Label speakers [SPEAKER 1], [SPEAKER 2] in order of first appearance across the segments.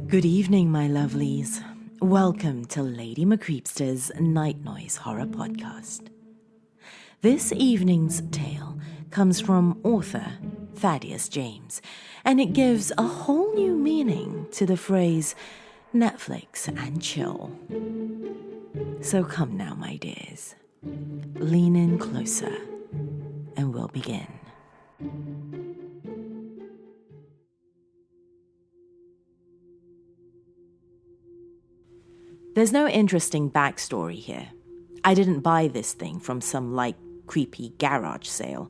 [SPEAKER 1] Good evening, my lovelies. Welcome to Lady McCreepster's Night Noise Horror Podcast. This evening's tale comes from author Thaddeus James, and it gives a whole new meaning to the phrase Netflix and chill. So come now, my dears. Lean in closer, and we'll begin. There's no interesting backstory here. I didn't buy this thing from some, creepy garage sale.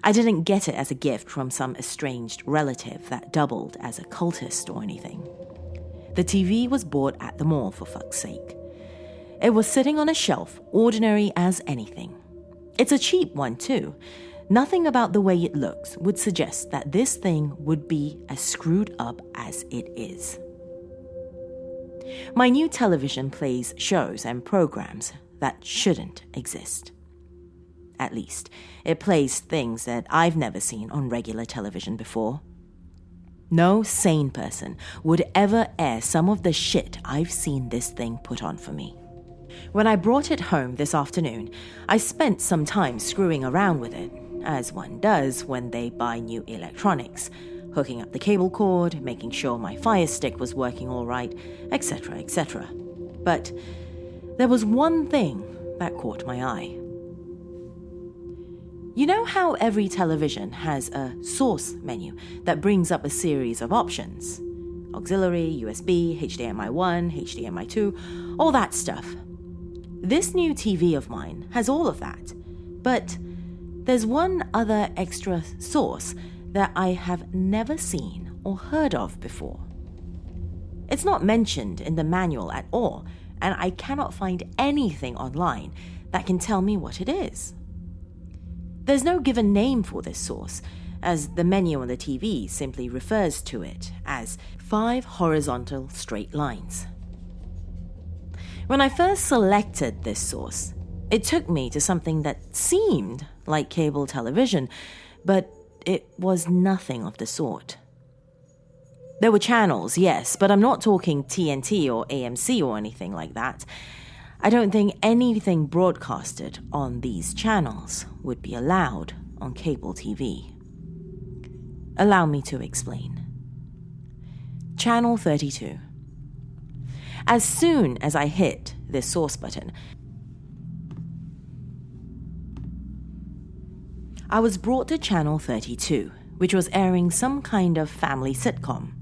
[SPEAKER 1] I didn't get it as a gift from some estranged relative that doubled as a cultist or anything. The TV was bought at the mall, for fuck's sake. It was sitting on a shelf, ordinary as anything. It's a cheap one, too. Nothing about the way it looks would suggest that this thing would be as screwed up as it is. My new television plays shows and programs that shouldn't exist. At least, it plays things that I've never seen on regular television before. No sane person would ever air some of the shit I've seen this thing put on for me. When I brought it home this afternoon, I spent some time screwing around with it, as one does when they buy new electronics, hooking up the cable cord, making sure my Fire Stick was working all right, etc., etc. But there was one thing that caught my eye. You know how every television has a source menu that brings up a series of options? Auxiliary, USB, HDMI 1, HDMI 2, all that stuff. This new TV of mine has all of that, but there's one other extra source that I have never seen or heard of before. It's not mentioned in the manual at all, and I cannot find anything online that can tell me what it is. There's no given name for this source, as the menu on the TV simply refers to it as 5 horizontal straight lines. When I first selected this source, it took me to something that seemed like cable television, but it was nothing of the sort. There were channels, yes, but I'm not talking TNT or AMC or anything like that. I don't think anything broadcasted on these channels would be allowed on cable TV. Allow me to explain. Channel 32. As soon as I hit this source button, I was brought to Channel 32, which was airing some kind of family sitcom.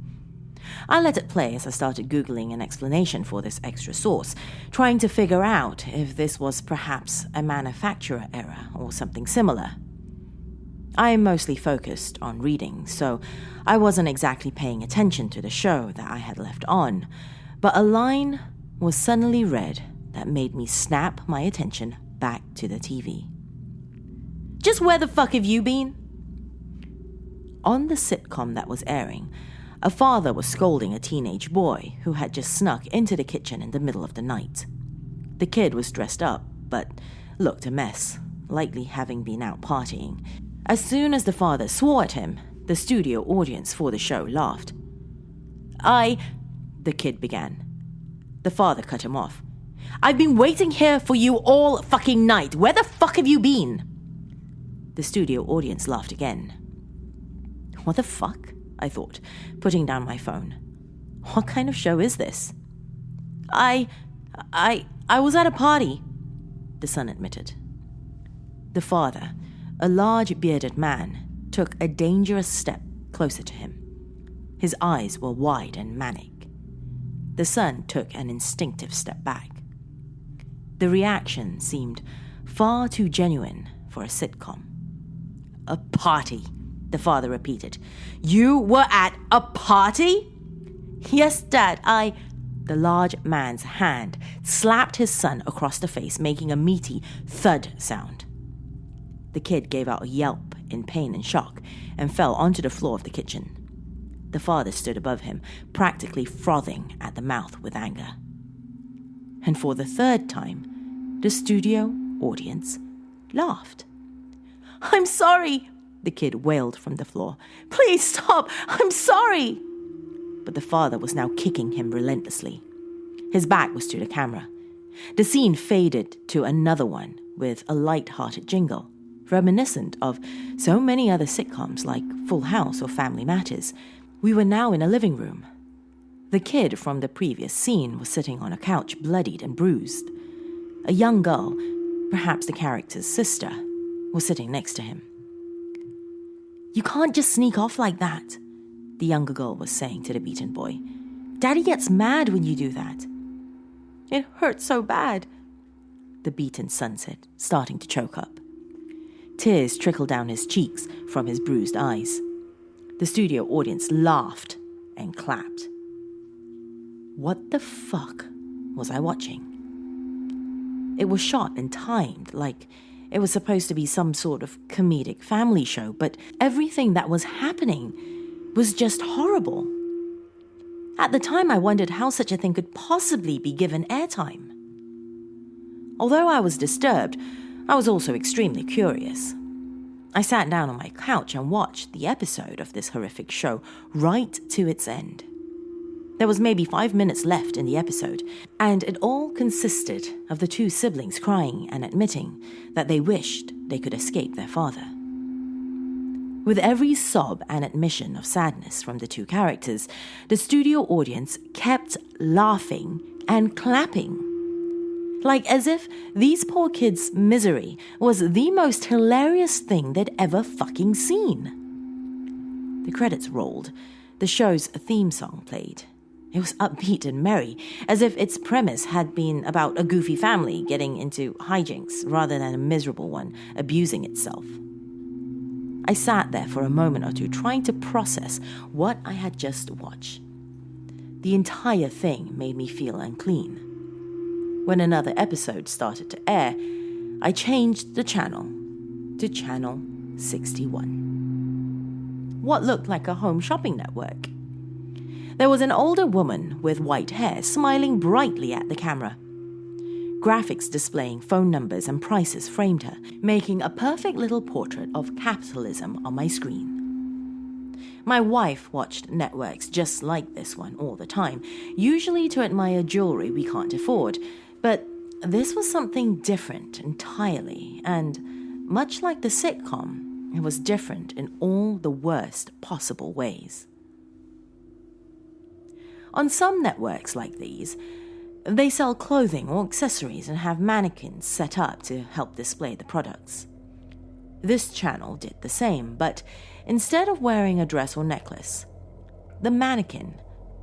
[SPEAKER 1] I let it play as I started Googling an explanation for this extra source, trying to figure out if this was perhaps a manufacturer error or something similar. I am mostly focused on reading, so I wasn't exactly paying attention to the show that I had left on, but a line was suddenly read that made me snap my attention back to the TV. Just where the fuck have you been? On the sitcom that was airing, a father was scolding a teenage boy who had just snuck into the kitchen in the middle of the night. The kid was dressed up, but looked a mess, likely having been out partying. As soon as the father swore at him, the studio audience for the show laughed. The kid began. The father cut him off. I've been waiting here for you all fucking night. Where the fuck have you been? The studio audience laughed again. What the fuck? I thought, putting down my phone. What kind of show is this? I was at a party, the son admitted. The father, a large bearded man, took a dangerous step closer to him. His eyes were wide and manic. The son took an instinctive step back. The reaction seemed far too genuine for a sitcom. A party, the father repeated. You were at a party? Yes, Dad, The large man's hand slapped his son across the face, making a meaty thud sound. The kid gave out a yelp in pain and shock and fell onto the floor of the kitchen. The father stood above him, practically frothing at the mouth with anger. And for the third time, the studio audience laughed. I'm sorry, The kid wailed from the floor. "Please stop! I'm sorry!" But the father was now kicking him relentlessly. His back was to the camera. The scene faded to another one with a light-hearted jingle, reminiscent of so many other sitcoms like Full House or Family Matters. We were now in a living room. The kid from the previous scene was sitting on a couch, bloodied and bruised. A young girl, perhaps the character's sister, was sitting next to him. "You can't just sneak off like that," the younger girl was saying to the beaten boy. "Daddy gets mad when you do that." "It hurts so bad," the beaten son said, starting to choke up. Tears trickled down his cheeks from his bruised eyes. The studio audience laughed and clapped. What the fuck was I watching? It was shot and timed like it was supposed to be some sort of comedic family show, but everything that was happening was just horrible. At the time, I wondered how such a thing could possibly be given airtime. Although I was disturbed, I was also extremely curious. I sat down on my couch and watched the episode of this horrific show right to its end. There was maybe 5 minutes left in the episode, and it all consisted of the two siblings crying and admitting that they wished they could escape their father. With every sob and admission of sadness from the two characters, the studio audience kept laughing and clapping, like as if these poor kids' misery was the most hilarious thing they'd ever fucking seen. The credits rolled. The show's theme song played. It was upbeat and merry, as if its premise had been about a goofy family getting into hijinks rather than a miserable one abusing itself. I sat there for a moment or two trying to process what I had just watched. The entire thing made me feel unclean. When another episode started to air, I changed the channel to channel 61. What looked like a home shopping network. There was an older woman with white hair smiling brightly at the camera. Graphics displaying phone numbers and prices framed her, making a perfect little portrait of capitalism on my screen. My wife watched networks just like this one all the time, usually to admire jewelry we can't afford, but this was something different entirely, and much like the sitcom, it was different in all the worst possible ways. On some networks like these, they sell clothing or accessories and have mannequins set up to help display the products. This channel did the same, but instead of wearing a dress or necklace, the mannequin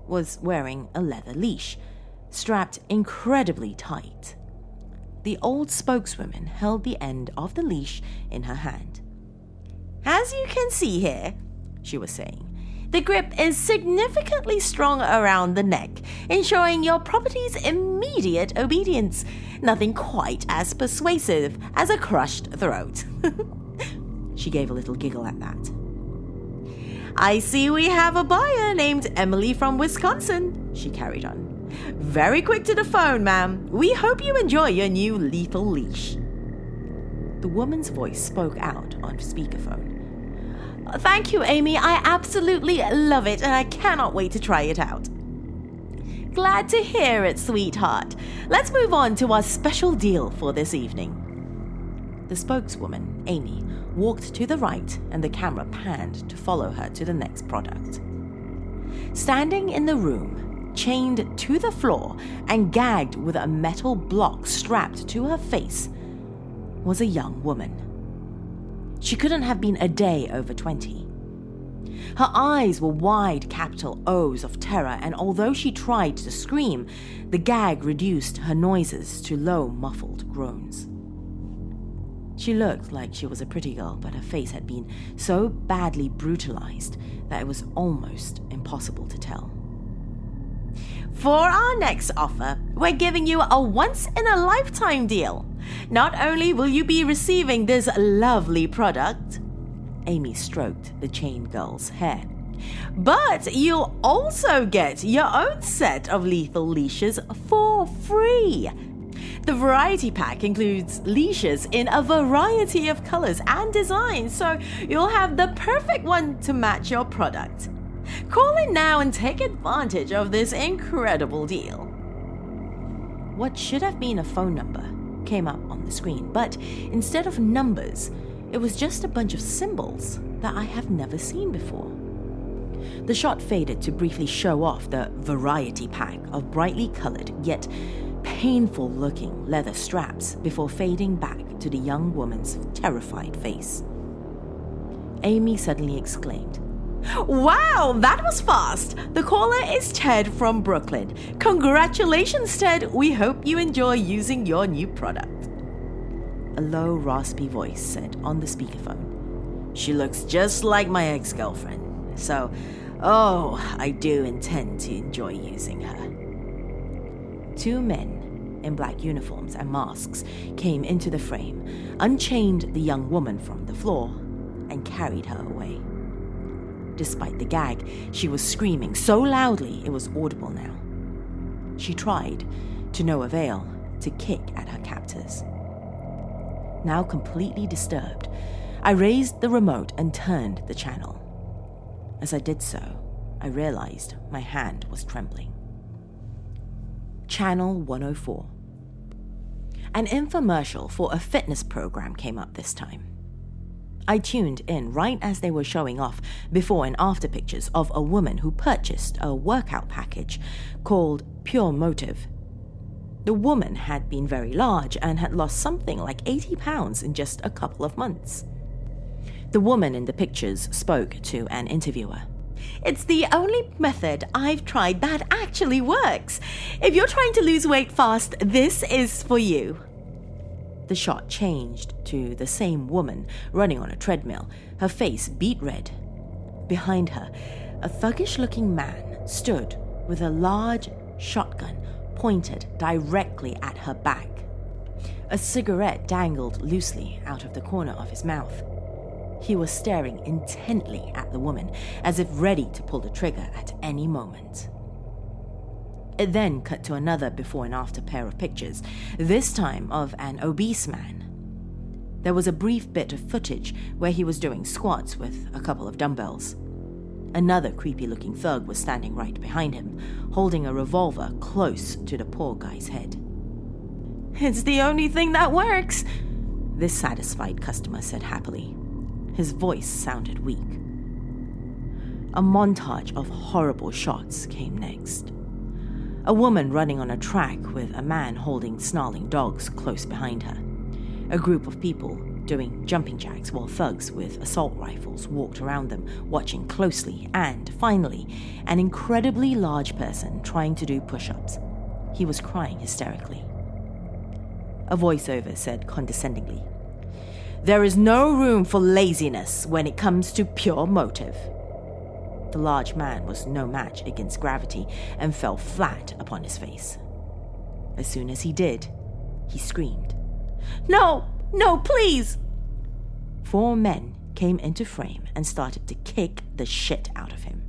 [SPEAKER 1] was wearing a leather leash, strapped incredibly tight. The old spokeswoman held the end of the leash in her hand. "As you can see here," she was saying, "the grip is significantly strong around the neck, ensuring your property's immediate obedience. Nothing quite as persuasive as a crushed throat." She gave a little giggle at that. "I see we have a buyer named Emily from Wisconsin," she carried on. "Very quick to the phone, ma'am. We hope you enjoy your new lethal leash." The woman's voice spoke out on speakerphone. "Thank you, Amy. I absolutely love it, and I cannot wait to try it out." "Glad to hear it, sweetheart. Let's move on to our special deal for this evening." The spokeswoman, Amy, walked to the right, and the camera panned to follow her to the next product. Standing in the room, chained to the floor and gagged with a metal block strapped to her face, was a young woman. She couldn't have been a day over 20. Her eyes were wide capital O's of terror, and although she tried to scream, the gag reduced her noises to low, muffled groans. She looked like she was a pretty girl, but her face had been so badly brutalized that it was almost impossible to tell. "For our next offer, we're giving you a once-in-a-lifetime deal. Not only will you be receiving this lovely product," Amy stroked the chained girl's hair, "but you'll also get your own set of lethal leashes for free. The variety pack includes leashes in a variety of colors and designs, so you'll have the perfect one to match your product. Call in now and take advantage of this incredible deal. What should have been a phone number came up on the screen, but instead of numbers, it was just a bunch of symbols that I have never seen before. The shot faded to briefly show off the variety pack of brightly colored yet painful-looking leather straps before fading back to the young woman's terrified face. Amy suddenly exclaimed, "Wow, that was fast! The caller is Ted from Brooklyn. Congratulations, Ted. We hope you enjoy using your new product." A low, raspy voice said on the speakerphone, "She looks just like my ex-girlfriend, so, I do intend to enjoy using her." Two men in black uniforms and masks came into the frame, unchained the young woman from the floor, and carried her away. Despite the gag, she was screaming so loudly it was audible now. She tried, to no avail, to kick at her captors. Now completely disturbed, I raised the remote and turned the channel. As I did so, I realized my hand was trembling. Channel 104. An infomercial for a fitness program came up this time. I tuned in right as they were showing off before and after pictures of a woman who purchased a workout package called Pure Motive. The woman had been very large and had lost something like 80 pounds in just a couple of months. The woman in the pictures spoke to an interviewer. "It's the only method I've tried that actually works. If you're trying to lose weight fast, this is for you." The shot changed to the same woman running on a treadmill, her face beet red. Behind her, a thuggish-looking man stood with a large shotgun pointed directly at her back. A cigarette dangled loosely out of the corner of his mouth. He was staring intently at the woman, as if ready to pull the trigger at any moment. It then cut to another before and after pair of pictures, this time of an obese man. There was a brief bit of footage where he was doing squats with a couple of dumbbells. Another creepy-looking thug was standing right behind him, holding a revolver close to the poor guy's head. "It's the only thing that works," this satisfied customer said happily. His voice sounded weak. A montage of horrible shots came next. A woman running on a track with a man holding snarling dogs close behind her. A group of people doing jumping jacks while thugs with assault rifles walked around them, watching closely, and, finally, an incredibly large person trying to do push-ups. He was crying hysterically. A voiceover said condescendingly, "There is no room for laziness when it comes to Pure Motive." The large man was no match against gravity and fell flat upon his face. As soon as he did, he screamed, "No! No, please!" 4 men came into frame and started to kick the shit out of him.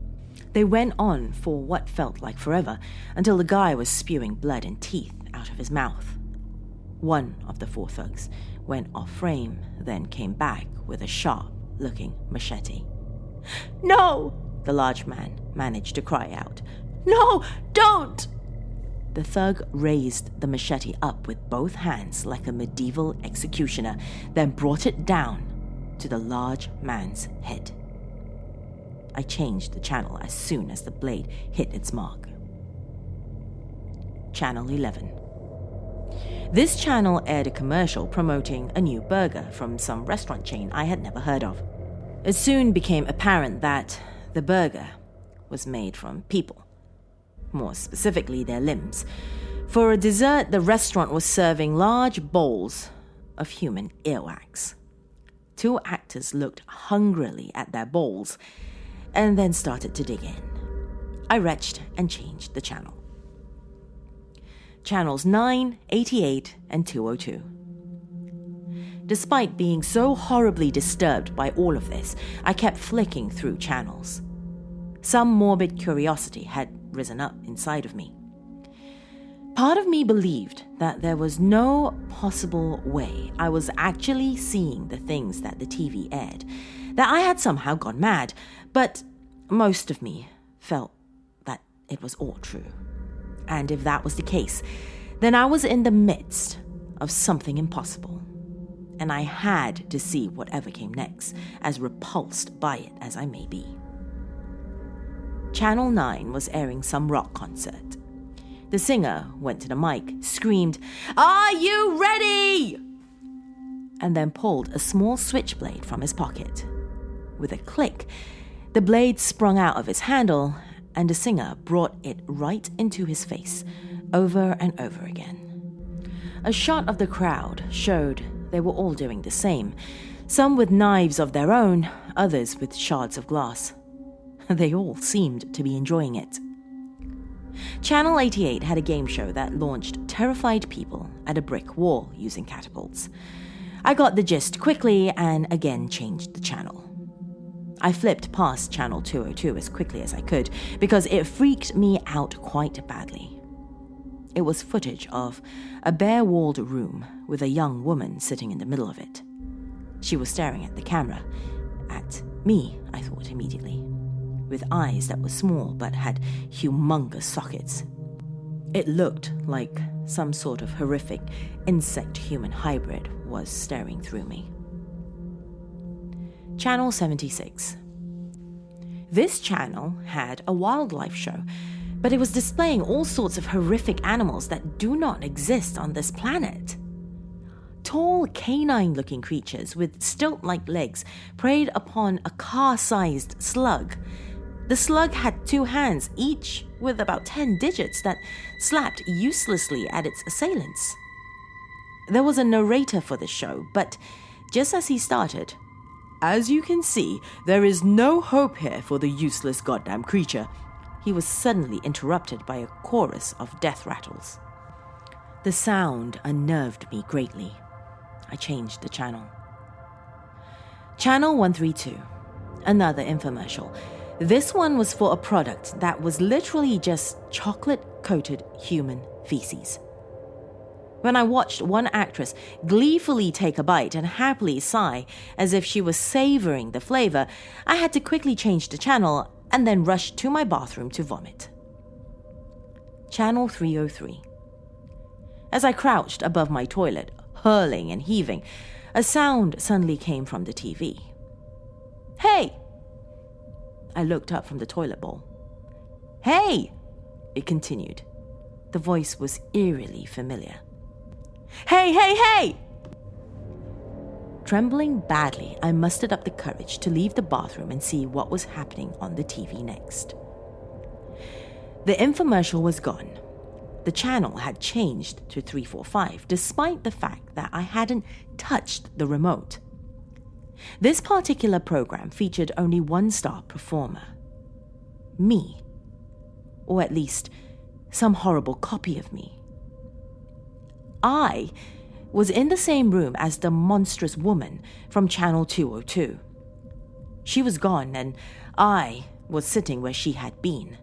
[SPEAKER 1] They went on for what felt like forever until the guy was spewing blood and teeth out of his mouth. One of the 4 thugs went off frame, then came back with a sharp-looking machete. "No!" the large man managed to cry out. "No, don't!" The thug raised the machete up with both hands like a medieval executioner, then brought it down to the large man's head. I changed the channel as soon as the blade hit its mark. Channel 11. This channel aired a commercial promoting a new burger from some restaurant chain I had never heard of. It soon became apparent that the burger was made from people, more specifically their limbs. For a dessert, the restaurant was serving large bowls of human earwax. 2 actors looked hungrily at their bowls and then started to dig in. I retched and changed the channel. Channels 9, 88, and 202. Despite being so horribly disturbed by all of this, I kept flicking through channels. Some morbid curiosity had risen up inside of me. Part of me believed that there was no possible way I was actually seeing the things that the TV aired, that I had somehow gone mad, but most of me felt that it was all true. And if that was the case, then I was in the midst of something impossible, and I had to see whatever came next, as repulsed by it as I may be. Channel 9 was airing some rock concert. The singer went to the mic, screamed, "Are you ready?" and then pulled a small switchblade from his pocket. With a click, the blade sprung out of his handle, and the singer brought it right into his face, over and over again. A shot of the crowd showed they were all doing the same, some with knives of their own, others with shards of glass. They all seemed to be enjoying it. Channel 88 had a game show that launched terrified people at a brick wall using catapults. I got the gist quickly and again changed the channel. I flipped past Channel 202 as quickly as I could because it freaked me out quite badly. It was footage of a bare-walled room with a young woman sitting in the middle of it. She was staring at the camera, at me, I thought immediately, with eyes that were small but had humongous sockets. It looked like some sort of horrific insect-human hybrid was staring through me. Channel 76. This channel had a wildlife show, but it was displaying all sorts of horrific animals that do not exist on this planet. Tall, canine-looking creatures with stilt-like legs preyed upon a car-sized slug. The slug had 2 hands, each with about 10 digits, that slapped uselessly at its assailants. There was a narrator for the show, but just as he started, "As you can see, there is no hope here for the useless goddamn creature," he was suddenly interrupted by a chorus of death rattles. The sound unnerved me greatly. I changed the channel. Channel 132. Another infomercial. This one was for a product that was literally just chocolate-coated human feces. When I watched one actress gleefully take a bite and happily sigh as if she was savoring the flavor, I had to quickly change the channel and then rush to my bathroom to vomit. Channel 303. As I crouched above my toilet, hurling and heaving, a sound suddenly came from the TV. "Hey!" I looked up from the toilet bowl. "Hey!" it continued. The voice was eerily familiar. "Hey, hey, hey!" Trembling badly, I mustered up the courage to leave the bathroom and see what was happening on the TV next. The infomercial was gone. The channel had changed to 345, despite the fact that I hadn't touched the remote. This particular program featured only one star performer. Me. Or at least, some horrible copy of me. I was in the same room as the monstrous woman from Channel 202. She was gone, and I was sitting where she had been.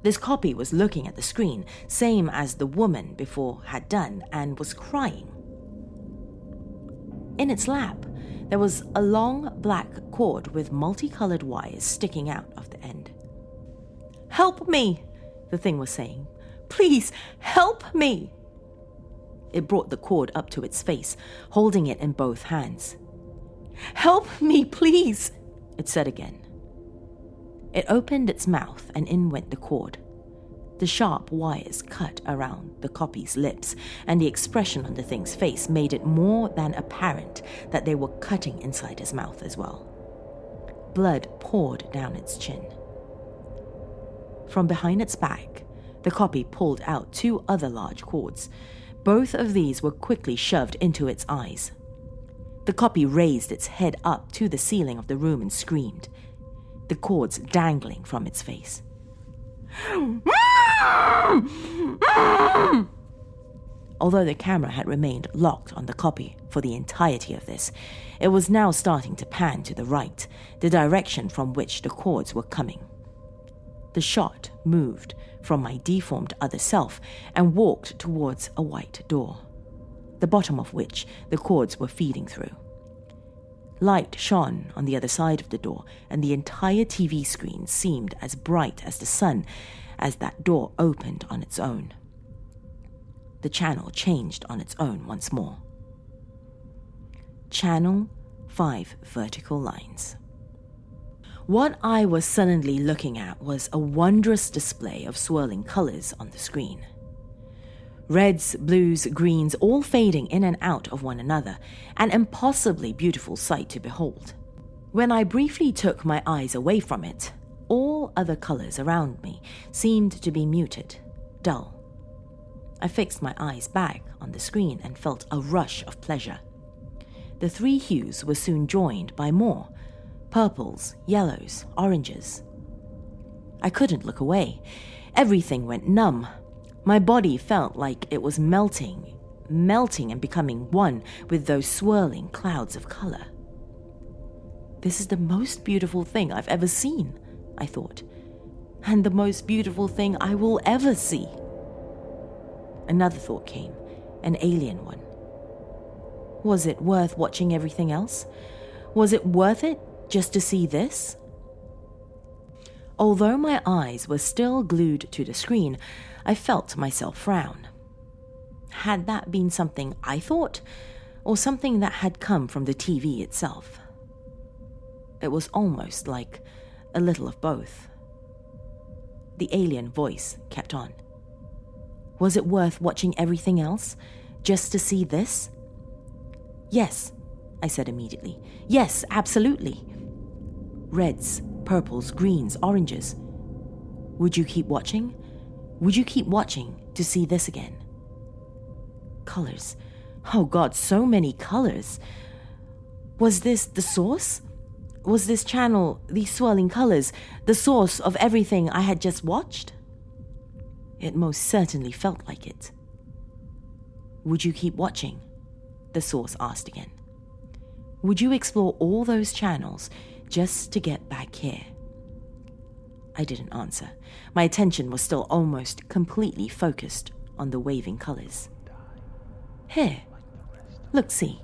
[SPEAKER 1] This copy was looking at the screen, same as the woman before had done, and was crying. In its lap, there was a long black cord with multicolored wires sticking out of the end. "Help me," the thing was saying. "Please, help me." It brought the cord up to its face, holding it in both hands. "Help me, please," it said again. It opened its mouth and in went the cord. The sharp wires cut around the copy's lips, and the expression on the thing's face made it more than apparent that they were cutting inside his mouth as well. Blood poured down its chin. From behind its back, the copy pulled out 2 other large cords. Both of these were quickly shoved into its eyes. The copy raised its head up to the ceiling of the room and screamed, the cords dangling from its face. Although the camera had remained locked on the copy for the entirety of this, it was now starting to pan to the right, the direction from which the cords were coming. The shot moved from my deformed other self and walked towards a white door, the bottom of which the cords were feeding through. Light shone on the other side of the door, and the entire TV screen seemed as bright as the sun as that door opened on its own. The channel changed on its own once more. Channel 5 vertical lines. What I was suddenly looking at was a wondrous display of swirling colors on the screen. Reds, blues, greens, all fading in and out of one another, an impossibly beautiful sight to behold. When I briefly took my eyes away from it, all other colors around me seemed to be muted, dull. I fixed my eyes back on the screen and felt a rush of pleasure. The three hues were soon joined by more: purples, yellows, oranges. I couldn't look away. Everything went numb. My body felt like it was melting and becoming one with those swirling clouds of color. This is the most beautiful thing I've ever seen, I thought, and the most beautiful thing I will ever see. Another thought came, an alien one. Was it worth watching everything else? Was it worth it just to see this? Although my eyes were still glued to the screen, I felt myself frown. Had that been something I thought, or something that had come from the TV itself? It was almost like a little of both. The alien voice kept on. Was it worth watching everything else, just to see this? Yes, I said immediately. Yes, absolutely. Reds, purples, greens, oranges. Would you keep watching? Would you keep watching to see this again? Colors. Oh God, so many colors. Was this the source? Was this channel, these swirling colors, the source of everything I had just watched? It most certainly felt like it. Would you keep watching? The source asked again. Would you explore all those channels just to get back here? I didn't answer. My attention was still almost completely focused on the waving colors. Here, look-see,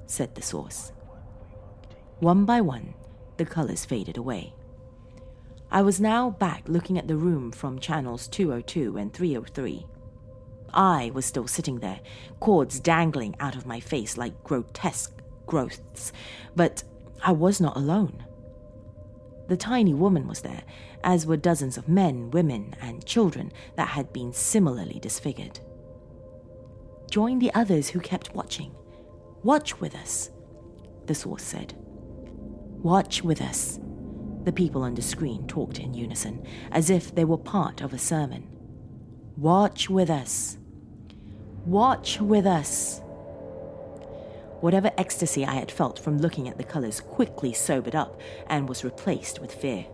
[SPEAKER 1] said the source. One by one, the colors faded away. I was now back looking at the room from channels 202 and 303. I was still sitting there, cords dangling out of my face like grotesque growths, but I was not alone. The tiny woman was there, as were dozens of men, women, and children that had been similarly disfigured. Join the others who kept watching. Watch with us, the source said. Watch with us. The people on the screen talked in unison, as if they were part of a sermon. Watch with us. Watch with us. Whatever ecstasy I had felt from looking at the colors quickly sobered up and was replaced with fear.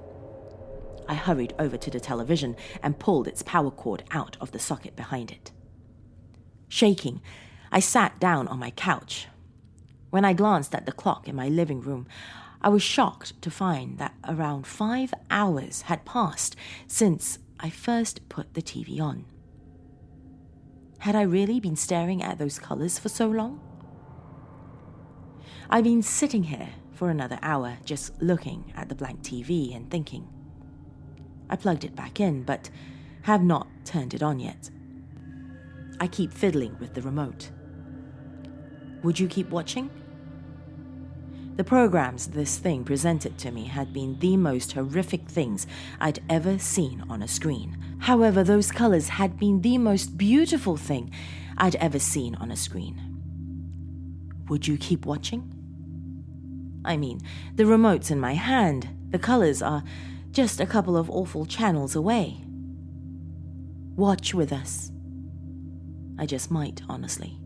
[SPEAKER 1] I hurried over to the television and pulled its power cord out of the socket behind it. Shaking, I sat down on my couch. When I glanced at the clock in my living room, I was shocked to find that around 5 hours had passed since I first put the TV on. Had I really been staring at those colors for so long? I've been sitting here for another hour just looking at the blank TV and thinking. I plugged it back in, but have not turned it on yet. I keep fiddling with the remote. Would you keep watching? The programs this thing presented to me had been the most horrific things I'd ever seen on a screen. However, those colors had been the most beautiful thing I'd ever seen on a screen. Would you keep watching? I mean, the remote's in my hand. The colors are just a couple of awful channels away. Watch with us. I just might, honestly.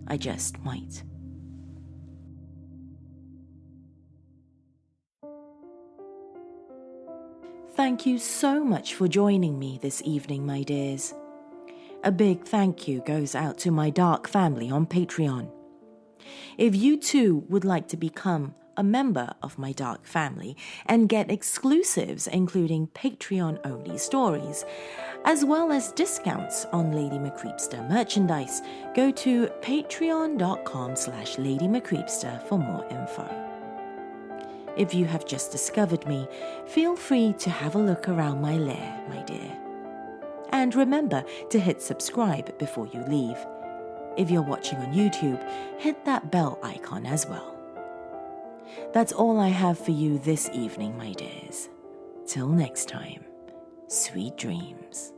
[SPEAKER 1] I just might. Thank you so much for joining me this evening, my dears. A big thank you goes out to my dark family on Patreon. If you too would like to become a member of my dark family and get exclusives including Patreon-only stories, as well as discounts on Lady McCreepster merchandise, go to patreon.com/LadyMcCreepster for more info. If you have just discovered me, feel free to have a look around my lair, my dear. And remember to hit subscribe before you leave. If you're watching on YouTube, hit that bell icon as well. That's all I have for you this evening, my dears. Till next time, sweet dreams.